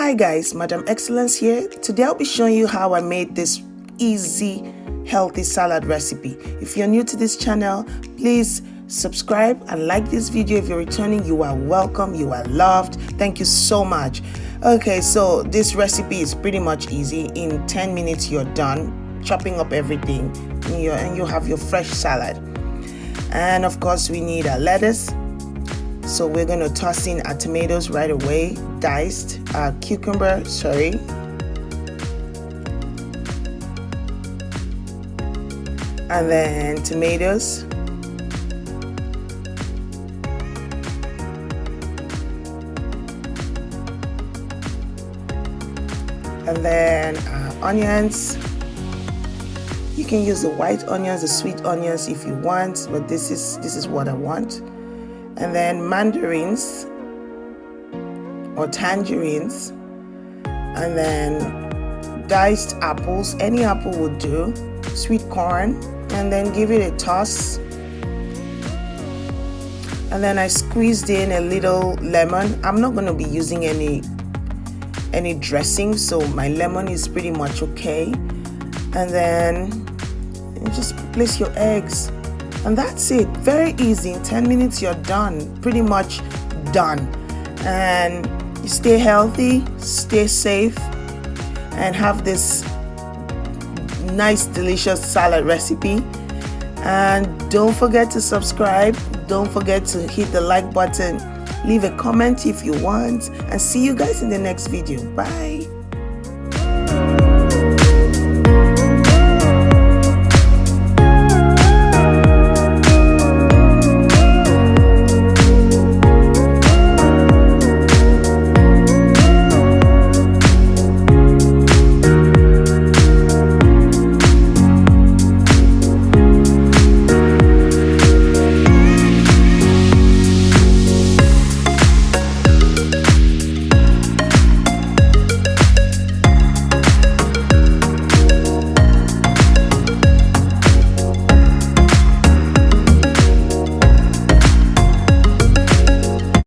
Hi guys, Madam Excellence here. Today I'll be showing you how I made this easy healthy salad recipe. If you're new to this channel, please subscribe and like this video. If you're returning, you are welcome, you are loved. Thank you so much. Okay, so this recipe is pretty much easy. In 10 minutes you're done chopping up everything and you have your fresh salad. And of course we need a lettuce. So we're going to toss in our tomatoes right away, diced, our cucumber, and then tomatoes, and then onions. You can use the white onions, the sweet onions if you want, but this is what I want. And then mandarins or tangerines, and then diced apples, any apple would do, sweet corn, and then give it a toss. And then I squeezed in a little lemon. I'm not going to be using any dressing, so my lemon is pretty much okay. And then you just place your eggs. And that's it. Very easy. In 10 minutes you're done. Pretty much done. And you stay healthy, stay safe, and have this nice delicious salad recipe. And don't forget to subscribe. Don't forget to hit the like button. Leave a comment if you want. And see you guys in the next video. Bye.